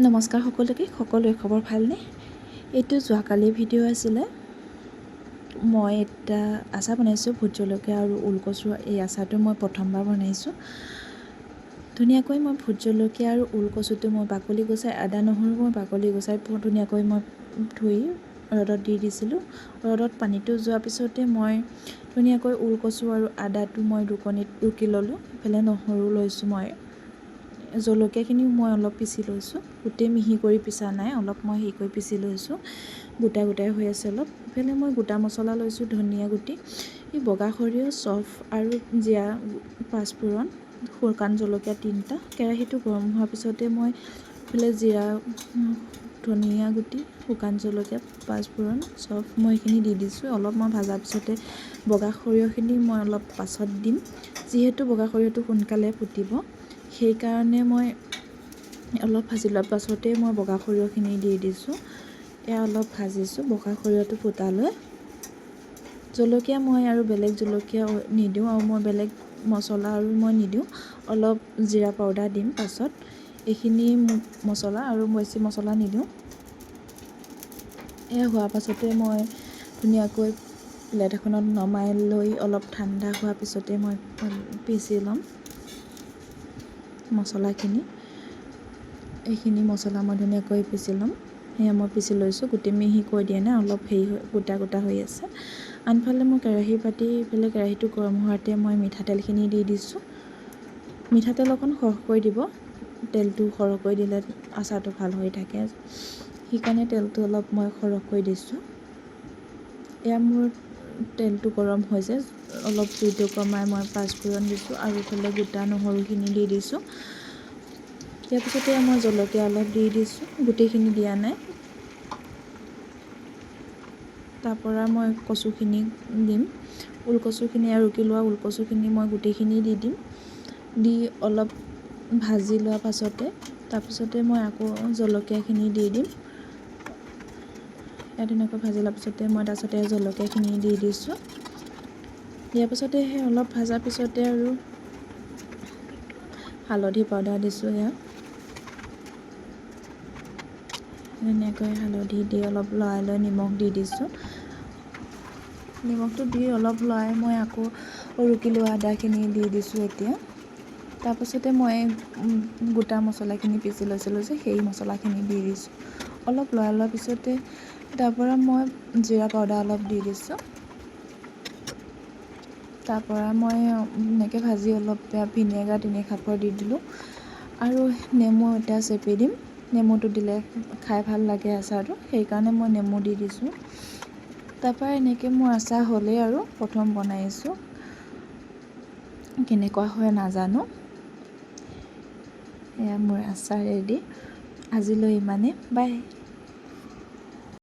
নমস্কাৰ সকলোৰে খবৰ ভালনে? এইটো যোৱাকালিৰ ভিডিঅ' আছিলে। মই এটা আচাৰ বনাইছোঁ, ভোট জলকীয়া আৰু ওলকচুৰ। এই আচাৰটো মই প্ৰথমবাৰ বনাইছোঁ। ধুনীয়াকৈ মই ভোট জলকীয়া আৰু ওলকচুটো মই বাকলি গুচাই, আদা নহৰু মই বাকলি গুচাই ধুনীয়াকৈ মই ধুই ৰ'দত দি দিছিলোঁ। ৰ'দত পানীটো যোৱাৰ পিছতে মই ধুনীয়াকৈ ওলকচু আৰু আদাটো মই ৰুকনিত ৰুকি ল'লোঁ। ইফালে নহৰু লৈছোঁ মই। জলকীয়াখিনিও মই অলপ পিচি লৈছোঁ, গোটেই মিহি কৰি পিচা নাই, অলপ মই হেৰি কৰি পিচি লৈছোঁ, গোটা গোটাই হৈ আছে অলপ। ইফালে মই গোটা মছলা লৈছোঁ, ধনিয়া গুটি, বগা সৰিয়হ, চফ আৰু জিৰা, পাঁচফোৰণ, শুকান জলকীয়া 3টা। কেৰাহীটো গৰম হোৱাৰ পিছতে মই ইফালে জিৰা, ধনিয়া গুটি, শুকান জলকীয়া, পাঁচফোৰণ, চফ মই এইখিনি দি দিছোঁ। অলপ মই ভজাৰ পিছতে বগা সৰিয়হখিনি মই অলপ পাছত দিম, যিহেতু বগা সৰিয়হটো সোনকালে ফুটিব, সেইকাৰণে মই অলপ ভাজি লোৱাৰ পাছতেই মই বগা সৰিয়হখিনি দি দিছোঁ। এয়া অলপ ভাজিছোঁ, বগা সৰিয়হটো ফুটালৈ। জলকীয়া মই আৰু বেলেগ জলকীয়া নিদিওঁ, আৰু মই বেলেগ মছলা আৰু মই নিদিওঁ। অলপ জিৰা পাউডাৰ দিম পাছত। এইখিনি মছলা আৰু বেছি মছলা নিদিওঁ। এয়া হোৱাৰ পাছতে মই ধুনীয়াকৈ প্লেট এখনত নমাই লৈ অলপ ঠাণ্ডা হোৱাৰ পিছতে মই পিচি ল'ম মছলাখিনি। এইখিনি মছলা মই ধুনীয়াকৈ পিচি ল'ম। সেয়া মই পিচি লৈছোঁ, গোটেই মিহি কৰি দিয়া নাই, অলপ গোটা গোটা হৈ আছে। আনফালে মই কেৰাহী পাতি, ইফালে কেৰাহীটো গৰম হোৱাতে মই মিঠাতেলখিনি দি দিছোঁ। মিঠাতেল অকণ সৰহকৈ দিব, তেলটো সৰহকৈ দিলে আচাৰটো ভাল হৈ থাকে, সেইকাৰণে তেলটো অলপ মই সৰহকৈ দিছোঁ। এয়া মোৰ তেলটো গৰম হৈছে, অলপ জুইটো কমাই মই পাঁচফোৰণ দিছোঁ আৰু ইফালে গোটা নহৰুখিনি দি দিছোঁ। ইয়াৰ পিছতে মই জলকীয়া অলপ দি দিছোঁ, গোটেইখিনি দিয়া নাই। তাৰপৰা মই কচুখিনি দিম, ওলকচুখিনি আৰু ৰুকি লোৱা ওলকচুখিনি মই গোটেইখিনি দি দিম। দি অলপ ভাজি লোৱাৰ পাছতে তাৰপিছতে মই আকৌ জলকীয়াখিনি দি দিম। ইয়াত ধুনীয়াকৈ ভাজি লোৱাৰ পিছতে মই তাৰপিছতে জলকীয়াখিনি দি দিছোঁ। দিয়াৰ পিছতে সেই অলপ ভজাৰ পিছতে আৰু হালধি পাউডাৰ দিছোঁ। ইয়াত ধুনীয়াকৈ হালধি দি অলপ লৰাই লৈ নিমখ দি দিছোঁ। নিমখটো দি অলপ লৰাই মই আকৌ ৰুকি লোৱা আদাখিনি দি দিছোঁ এতিয়া। তাৰপিছতে মই গোটা মছলাখিনি পিচি লৈছিলোঁ যে, সেই মছলাখিনি দি দিছোঁ। অলপ লৰাই লোৱাৰ পিছতে তাৰপৰা মই জিৰা পাউডাৰ অলপ দি দিছোঁ। তাৰপৰা মই এনেকৈ ভাজি অলপ ভিনেগাৰ 3 কাপৰ দি দিলোঁ, আৰু নেমু এটা চেপি দিম। নেমুটো দিলে খাই ভাল লাগে আচাৰটো, সেইকাৰণে মই নেমু দি দিছোঁ। তাৰপৰা এনেকৈ মোৰ আচাৰ হ'লেই, আৰু প্ৰথম বনাইছোঁ, কেনেকুৱা হয় নাজানো। এয়া মোৰ আচাৰ ৰেডি। আজিলৈ ইমানেই, বাই।